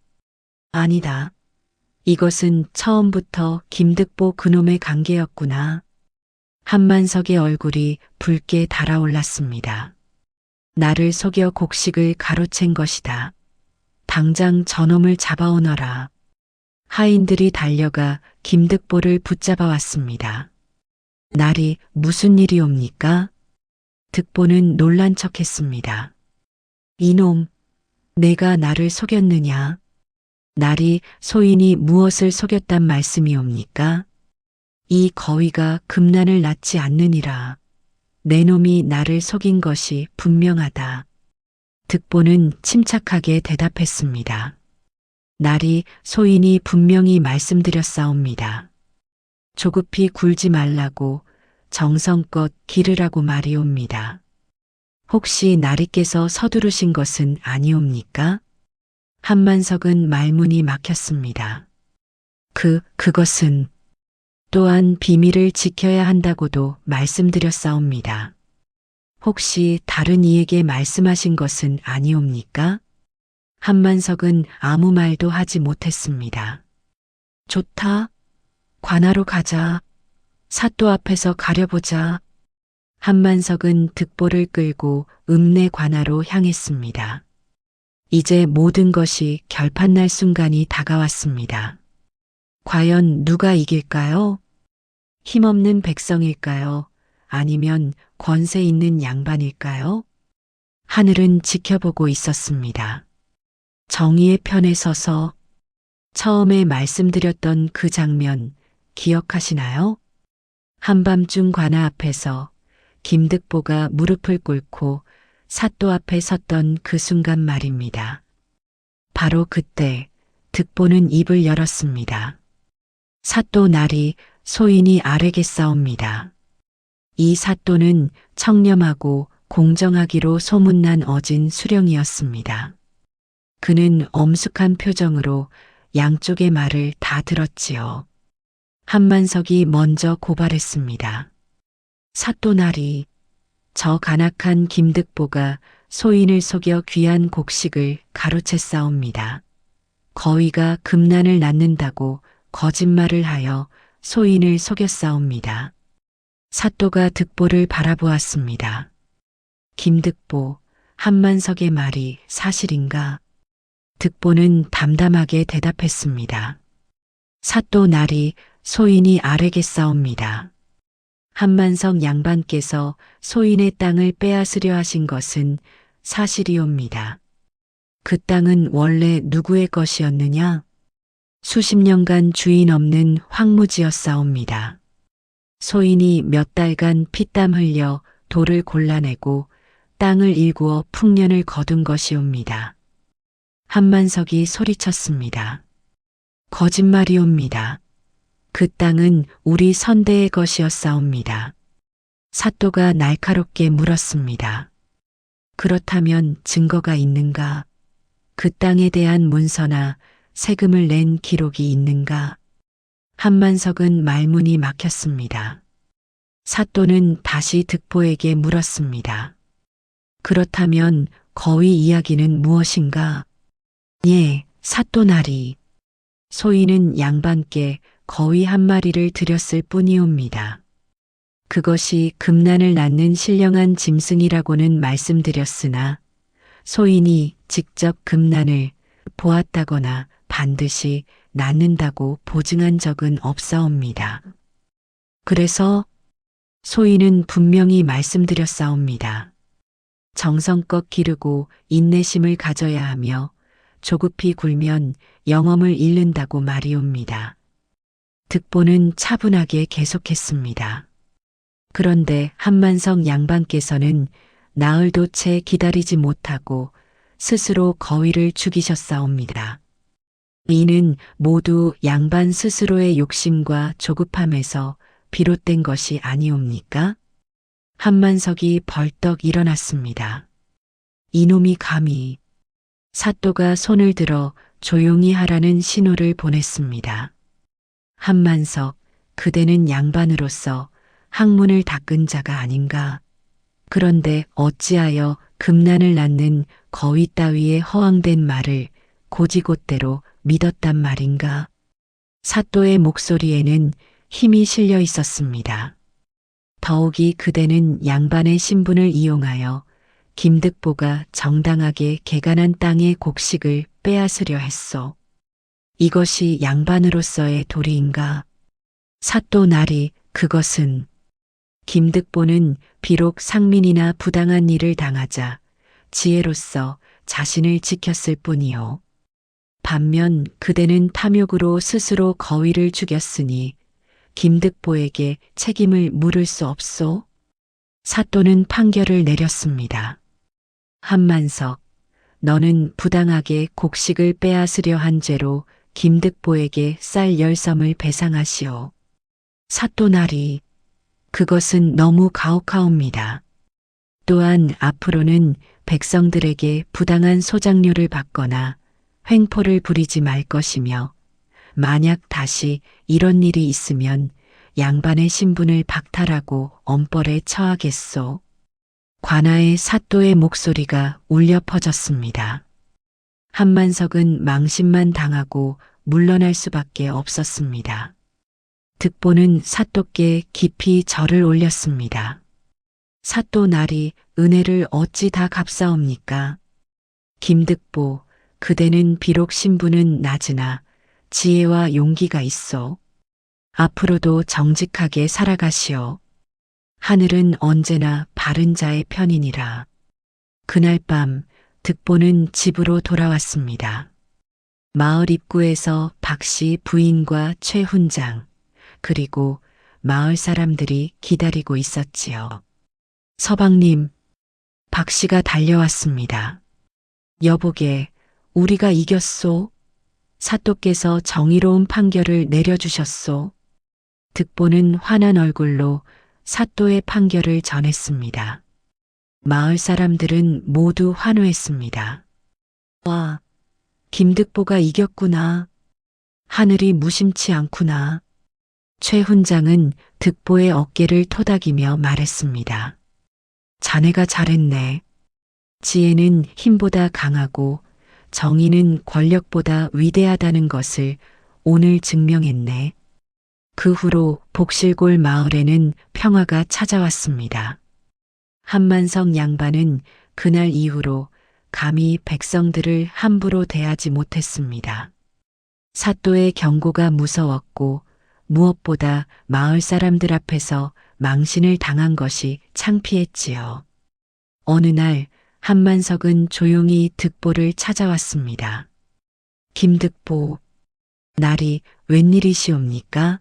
아니다. 이것은 처음부터 김득보 그놈의 관계였구나. 한만석의 얼굴이 붉게 달아올랐습니다. 나를 속여 곡식을 가로챈 것이다. 당장 저놈을 잡아오너라. 하인들이 달려가 김득보를 붙잡아 왔습니다. 날이 무슨 일이옵니까? 득보는 놀란 척했습니다. 이놈, 내가 나를 속였느냐? 날이 소인이 무엇을 속였단 말씀이옵니까? 이 거위가 금난을 낳지 않느니라. 내 놈이 나를 속인 것이 분명하다. 득보는 침착하게 대답했습니다. 날이 소인이 분명히 말씀드렸사옵니다. 조급히 굴지 말라고 정성껏 기르라고 말이옵니다. 혹시 나리께서 서두르신 것은 아니옵니까? 한만석은 말문이 막혔습니다. 그것은 또한 비밀을 지켜야 한다고도 말씀드렸사옵니다. 혹시 다른 이에게 말씀하신 것은 아니옵니까? 한만석은 아무 말도 하지 못했습니다. 좋다. 관하로 가자. 사또 앞에서 가려보자. 한만석은 득보를 끌고 읍내 관하로 향했습니다. 이제 모든 것이 결판날 순간이 다가왔습니다. 과연 누가 이길까요? 힘없는 백성일까요? 아니면 권세 있는 양반일까요? 하늘은 지켜보고 있었습니다. 정의의 편에 서서 처음에 말씀드렸던 그 장면 기억하시나요? 한밤중 관아 앞에서 김득보가 무릎을 꿇고 사또 앞에 섰던 그 순간 말입니다. 바로 그때 득보는 입을 열었습니다. 사또 날이 소인이 아뢰겠사옵니다. 이 사또는 청렴하고 공정하기로 소문난 어진 수령이었습니다. 그는 엄숙한 표정으로 양쪽의 말을 다 들었지요. 한만석이 먼저 고발했습니다. 사또 날이 저 간악한 김득보가 소인을 속여 귀한 곡식을 가로챘사옵니다. 거위가 금난을 낳는다고 거짓말을 하여 소인을 속였사옵니다. 사또가 득보를 바라보았습니다. 김득보, 한만석의 말이 사실인가? 득보는 담담하게 대답했습니다. 사또 날이 소인이 아뢰겠사옵니다. 한만석 양반께서 소인의 땅을 빼앗으려 하신 것은 사실이옵니다. 그 땅은 원래 누구의 것이었느냐? 수십 년간 주인 없는 황무지였사옵니다. 소인이 몇 달간 피땀 흘려 돌을 골라내고 땅을 일구어 풍년을 거둔 것이옵니다. 한만석이 소리쳤습니다. 거짓말이옵니다. 그 땅은 우리 선대의 것이었사옵니다. 사또가 날카롭게 물었습니다. 그렇다면 증거가 있는가? 그 땅에 대한 문서나 세금을 낸 기록이 있는가? 한만석은 말문이 막혔습니다. 사또는 다시 득보에게 물었습니다. 그렇다면 거위 이야기는 무엇인가? 예, 사또 날이 소인은 양반께 거위 한 마리를 드렸을 뿐이옵니다. 그것이 금난을 낳는 신령한 짐승이라고는 말씀드렸으나 소인이 직접 금난을 보았다거나 반드시 낳는다고 보증한 적은 없사옵니다. 그래서 소인은 분명히 말씀드렸사옵니다. 정성껏 기르고 인내심을 가져야 하며 조급히 굴면 영험을 잃는다고 말이옵니다. 득보는 차분하게 계속했습니다. 그런데 한만석 양반께서는 나흘도 채 기다리지 못하고 스스로 거위를 죽이셨사옵니다. 이는 모두 양반 스스로의 욕심과 조급함에서 비롯된 것이 아니옵니까? 한만석이 벌떡 일어났습니다. 이놈이 감히 사또가 손을 들어 조용히 하라는 신호를 보냈습니다. 한만석, 그대는 양반으로서 학문을 닦은 자가 아닌가? 그런데 어찌하여 금난을 낳는 거위 따위의 허황된 말을 고지곳대로 믿었단 말인가? 사또의 목소리에는 힘이 실려 있었습니다. 더욱이 그대는 양반의 신분을 이용하여 김득보가 정당하게 개간한 땅의 곡식을 빼앗으려 했소. 이것이 양반으로서의 도리인가? 사또 날이 그것은 김득보는 비록 상민이나 부당한 일을 당하자 지혜로서 자신을 지켰을 뿐이요. 반면 그대는 탐욕으로 스스로 거위를 죽였으니 김득보에게 책임을 물을 수 없소? 사또는 판결을 내렸습니다. 한만석, 너는 부당하게 곡식을 빼앗으려 한 죄로 김득보에게 쌀 10섬을 배상하시오. 사또 날이 그것은 너무 가혹하옵니다. 또한 앞으로는 백성들에게 부당한 소장료를 받거나 횡포를 부리지 말 것이며 만약 다시 이런 일이 있으면 양반의 신분을 박탈하고 엄벌에 처하겠소. 관아의 사또의 목소리가 울려 퍼졌습니다. 한만석은 망신만 당하고 물러날 수밖에 없었습니다. 득보는 사또께 깊이 절을 올렸습니다. 사또 날이 은혜를 어찌 다 갚사옵니까? 김득보, 그대는 비록 신분은 낮으나 지혜와 용기가 있어. 앞으로도 정직하게 살아가시오. 하늘은 언제나 바른 자의 편이니라. 그날 밤 득보는 집으로 돌아왔습니다. 마을 입구에서 박씨 부인과 최 훈장, 그리고 마을 사람들이 기다리고 있었지요. 서방님, 박 씨가 달려왔습니다. 여보게, 우리가 이겼소. 사또께서 정의로운 판결을 내려주셨소. 득보는 환한 얼굴로 사또의 판결을 전했습니다. 마을 사람들은 모두 환호했습니다. 와, 김득보가 이겼구나. 하늘이 무심치 않구나. 최 훈장은 득보의 어깨를 토닥이며 말했습니다. 자네가 잘했네. 지혜는 힘보다 강하고 정의는 권력보다 위대하다는 것을 오늘 증명했네. 그 후로 복실골 마을에는 평화가 찾아왔습니다. 한만성 양반은 그날 이후로 감히 백성들을 함부로 대하지 못했습니다. 사또의 경고가 무서웠고 무엇보다 마을 사람들 앞에서 망신을 당한 것이 창피했지요. 어느 날 한만석은 조용히 득보를 찾아왔습니다. 김득보, 날이 웬일이시옵니까?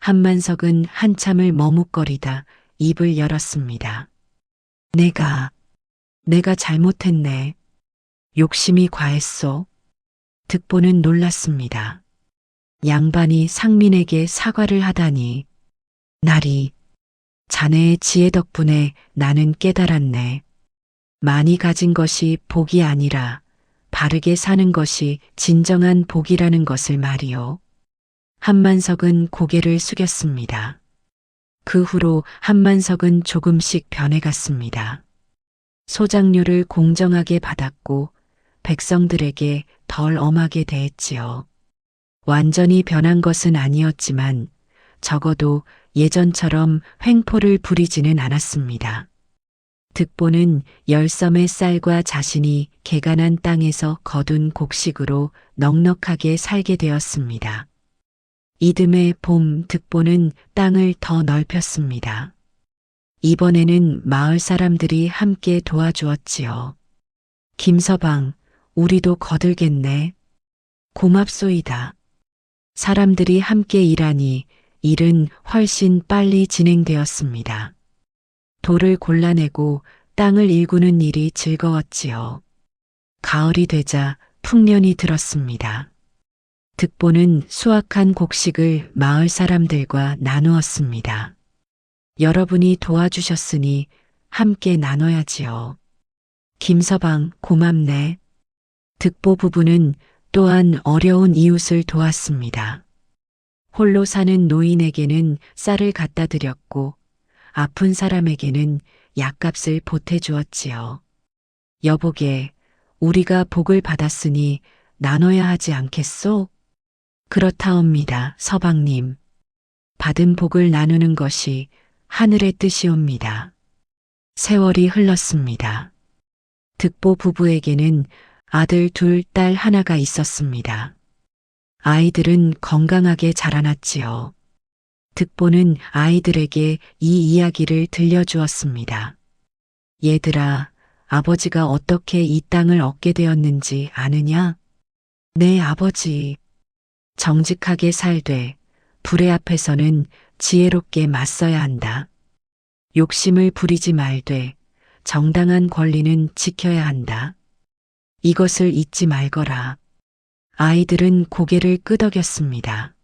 한만석은 한참을 머뭇거리다 입을 열었습니다. 내가 잘못했네. 욕심이 과했소. 득보는 놀랐습니다. 양반이 상민에게 사과를 하다니. 날이, 자네의 지혜 덕분에 나는 깨달았네. 많이 가진 것이 복이 아니라 바르게 사는 것이 진정한 복이라는 것을 말이요. 한만석은 고개를 숙였습니다. 그 후로 한만석은 조금씩 변해갔습니다. 소장료를 공정하게 받았고 백성들에게 덜 엄하게 대했지요. 완전히 변한 것은 아니었지만 적어도 예전처럼 횡포를 부리지는 않았습니다. 득보는 열섬의 쌀과 자신이 개간한 땅에서 거둔 곡식으로 넉넉하게 살게 되었습니다. 이듬해 봄 득보는 땅을 더 넓혔습니다. 이번에는 마을 사람들이 함께 도와주었지요. 김서방, 우리도 거들겠네. 고맙소이다. 사람들이 함께 일하니 일은 훨씬 빨리 진행되었습니다. 돌을 골라내고 땅을 일구는 일이 즐거웠지요. 가을이 되자 풍년이 들었습니다. 득보는 수확한 곡식을 마을 사람들과 나누었습니다. 여러분이 도와주셨으니 함께 나눠야지요. 김서방, 고맙네. 득보 부부는 또한 어려운 이웃을 도왔습니다. 홀로 사는 노인에게는 쌀을 갖다 드렸고 아픈 사람에게는 약값을 보태주었지요. 여보게, 우리가 복을 받았으니 나눠야 하지 않겠소? 그렇다옵니다, 서방님. 받은 복을 나누는 것이 하늘의 뜻이옵니다. 세월이 흘렀습니다. 득보 부부에게는 아들 둘, 딸 하나가 있었습니다. 아이들은 건강하게 자라났지요. 득보는 아이들에게 이 이야기를 들려주었습니다. 얘들아, 아버지가 어떻게 이 땅을 얻게 되었는지 아느냐? 네, 아버지. 정직하게 살되 불의 앞에서는 지혜롭게 맞서야 한다. 욕심을 부리지 말되 정당한 권리는 지켜야 한다. 이것을 잊지 말거라. 아이들은 고개를 끄덕였습니다.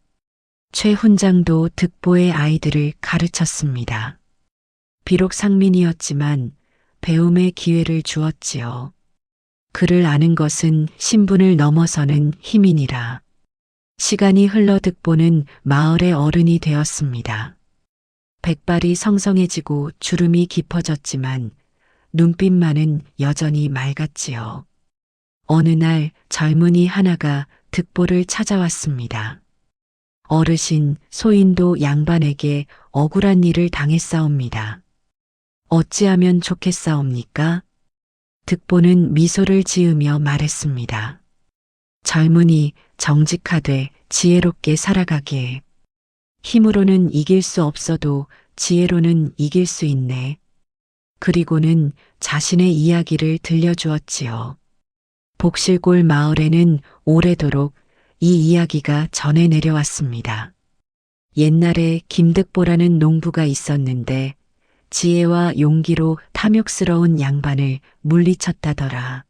최 훈장도 득보의 아이들을 가르쳤습니다. 비록 상민이었지만 배움의 기회를 주었지요. 그를 아는 것은 신분을 넘어서는 힘이니라. 시간이 흘러 득보는 마을의 어른이 되었습니다. 백발이 성성해지고 주름이 깊어졌지만 눈빛만은 여전히 맑았지요. 어느 날 젊은이 하나가 득보를 찾아왔습니다. 어르신, 소인도 양반에게 억울한 일을 당했사옵니다. 어찌하면 좋겠사옵니까? 득보는 미소를 지으며 말했습니다. 젊은이, 정직하되 지혜롭게 살아가게. 힘으로는 이길 수 없어도 지혜로는 이길 수 있네. 그리고는 자신의 이야기를 들려주었지요. 복실골 마을에는 오래도록 이 이야기가 전해 내려왔습니다. 옛날에 김득보라는 농부가 있었는데 지혜와 용기로 탐욕스러운 양반을 물리쳤다더라.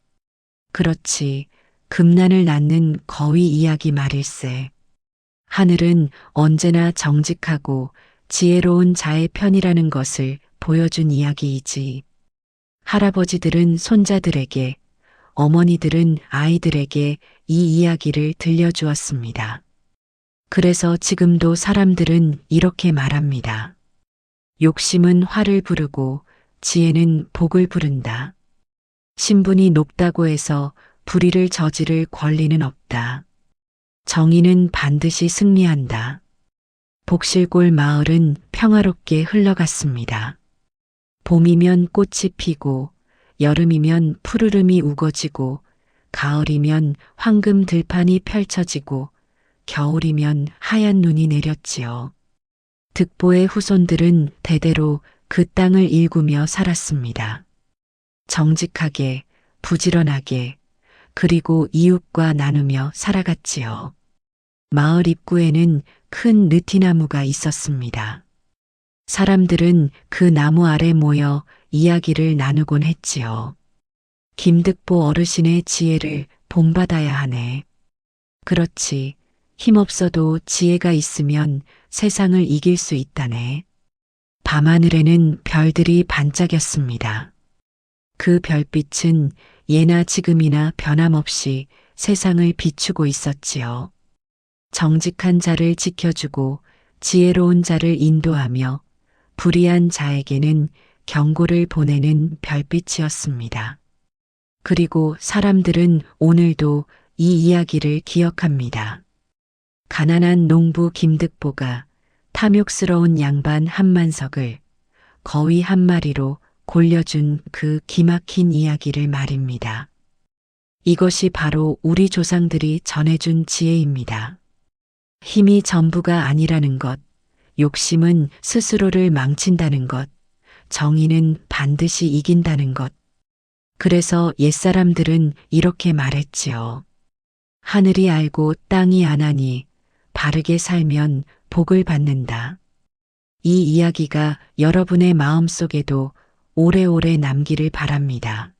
그렇지, 금난을 낳는 거위 이야기 말일세. 하늘은 언제나 정직하고 지혜로운 자의 편이라는 것을 보여준 이야기이지. 할아버지들은 손자들에게, 어머니들은 아이들에게 이 이야기를 들려주었습니다. 그래서 지금도 사람들은 이렇게 말합니다. 욕심은 화를 부르고 지혜는 복을 부른다. 신분이 높다고 해서 불의를 저지를 권리는 없다. 정의는 반드시 승리한다. 복실골 마을은 평화롭게 흘러갔습니다. 봄이면 꽃이 피고 여름이면 푸르름이 우거지고 가을이면 황금 들판이 펼쳐지고 겨울이면 하얀 눈이 내렸지요. 득보의 후손들은 대대로 그 땅을 일구며 살았습니다. 정직하게, 부지런하게, 그리고 이웃과 나누며 살아갔지요. 마을 입구에는 큰 느티나무가 있었습니다. 사람들은 그 나무 아래 모여 이야기를 나누곤 했지요. 김득보 어르신의 지혜를 본받아야 하네. 그렇지, 힘없어도 지혜가 있으면 세상을 이길 수 있다네. 밤하늘에는 별들이 반짝였습니다. 그 별빛은 예나 지금이나 변함없이 세상을 비추고 있었지요. 정직한 자를 지켜주고 지혜로운 자를 인도하며 불의한 자에게는 경고를 보내는 별빛이었습니다. 그리고 사람들은 오늘도 이 이야기를 기억합니다. 가난한 농부 김득보가 탐욕스러운 양반 한만석을 거위 한 마리로 골려준 그 기막힌 이야기를 말입니다. 이것이 바로 우리 조상들이 전해준 지혜입니다. 힘이 전부가 아니라는 것, 욕심은 스스로를 망친다는 것, 정의는 반드시 이긴다는 것. 그래서 옛사람들은 이렇게 말했지요. 하늘이 알고 땅이 안 하니 바르게 살면 복을 받는다. 이 이야기가 여러분의 마음속에도 오래오래 남기를 바랍니다.